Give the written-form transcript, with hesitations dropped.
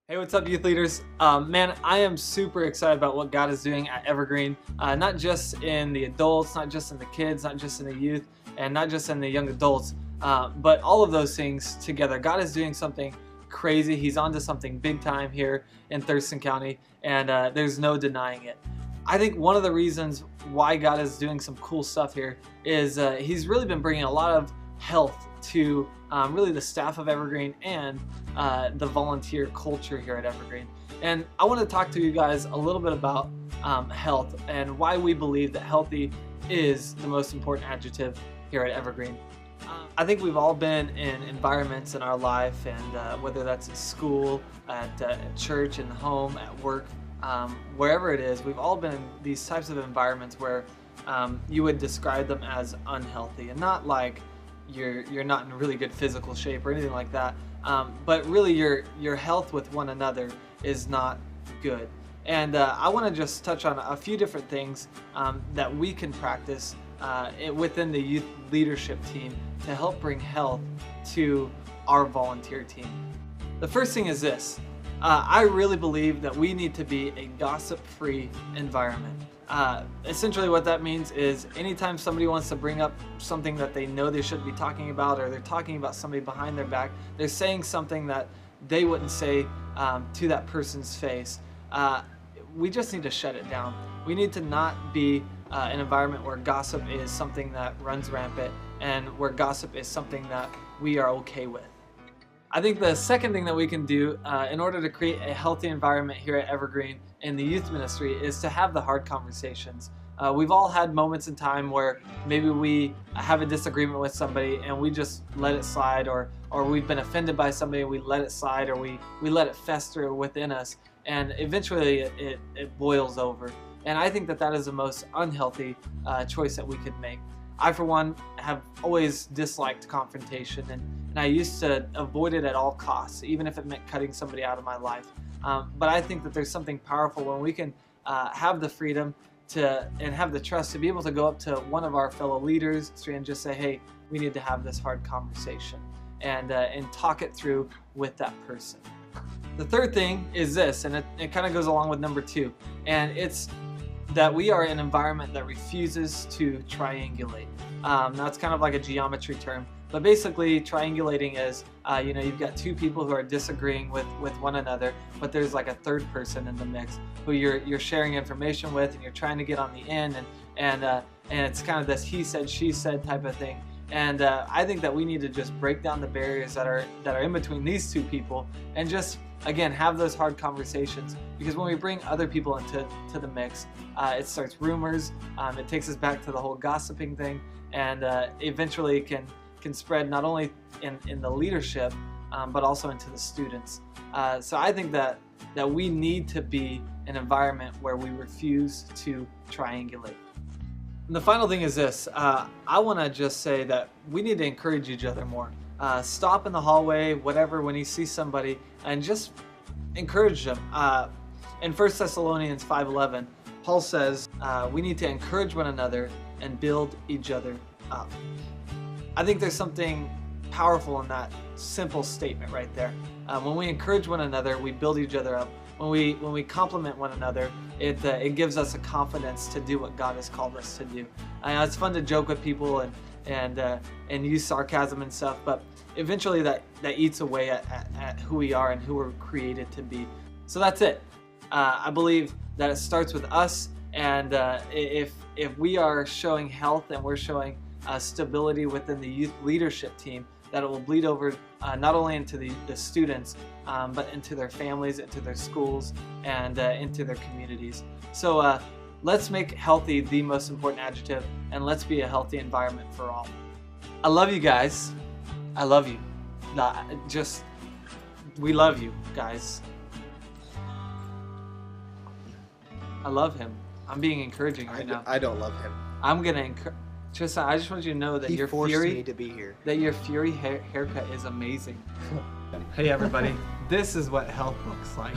Hey, what's up, youth leaders? Man, I am super excited about what God is doing at Evergreen, not just in the adults, not just in the kids, not just in the youth, and not just in the young adults, but all of those things together. God is doing something crazy. He's onto something big time here in Thurston County, and there's no denying it. I think one of the reasons why God is doing some cool stuff here is He's really been bringing a lot of health to really the staff of Evergreen and the volunteer culture here at Evergreen. And I want to talk to you guys a little bit about health and why we believe that healthy is the most important adjective here at Evergreen. I think we've all been in environments in our life, and whether that's at school, at church, in the home, at work, wherever it is, we've all been in these types of environments where you would describe them as unhealthy, and not like you're not in really good physical shape or anything like that, but really your health with one another is not good. And I want to just touch on a few different things that we can practice within the youth leadership team to help bring health to our volunteer team. The first thing is this. I really believe that we need to be a gossip-free environment. Essentially what that means is anytime somebody wants to bring up something that they know they shouldn't be talking about, or they're talking about somebody behind their back, they're saying something that they wouldn't say to that person's face, we just need to shut it down. We need to not be an environment where gossip is something that runs rampant and where gossip is something that we are okay with. I think the second thing that we can do in order to create a healthy environment here at Evergreen in the youth ministry is to have the hard conversations. We've all had moments in time where maybe we have a disagreement with somebody and we just let it slide, or we've been offended by somebody and we let it slide, or we let it fester within us, and eventually it boils over. And I think that that is the most unhealthy choice that we could make. I, for one, have always disliked confrontation, and I used to avoid it at all costs, even if it meant cutting somebody out of my life. But I think that there's something powerful when we can have the freedom and have the trust to be able to go up to one of our fellow leaders and just say, hey, we need to have this hard conversation, and talk it through with that person. The third thing is this, and it kind of goes along with number two, and it's that we are an environment that refuses to triangulate. Now it's kind of like a geometry term, but basically triangulating is, you've got two people who are disagreeing with one another, but there's like a third person in the mix who you're sharing information with, and you're trying to get on the end, and it's kind of this he said, she said type of thing. And I think that we need to just break down the barriers that are in between these two people, and just again have those hard conversations, because when we bring other people into the mix, it starts rumors, it takes us back to the whole gossiping thing, and eventually can spread not only in the leadership but also into the students. So I think that we need to be an environment where we refuse to triangulate. And the final thing is this. I want to just say that we need to encourage each other more. Stop in the hallway, whatever, when you see somebody, and just encourage them. In 1 Thessalonians 5:11, Paul says we need to encourage one another and build each other up. I think there's something powerful in that simple statement right there. When we encourage one another, we build each other up. When we compliment one another, it gives us a confidence to do what God has called us to do. It's fun to joke with people and use sarcasm and stuff, but eventually that eats away at who we are and who we're created to be. So that's it. I believe that it starts with us, and if we are showing health and we're showing stability within the youth leadership team, that it will bleed over not only into the students, but into their families, into their schools, and into their communities. So let's make healthy the most important adjective, and let's be a healthy environment for all. I love you guys. I love you. We love you guys. I love him. I'm being encouraging right now. I don't love him. I'm gonna encourage. Tristan, I just want you to know that He forced me to be here. That your Fury haircut is amazing. Hey everybody, this is what health looks like.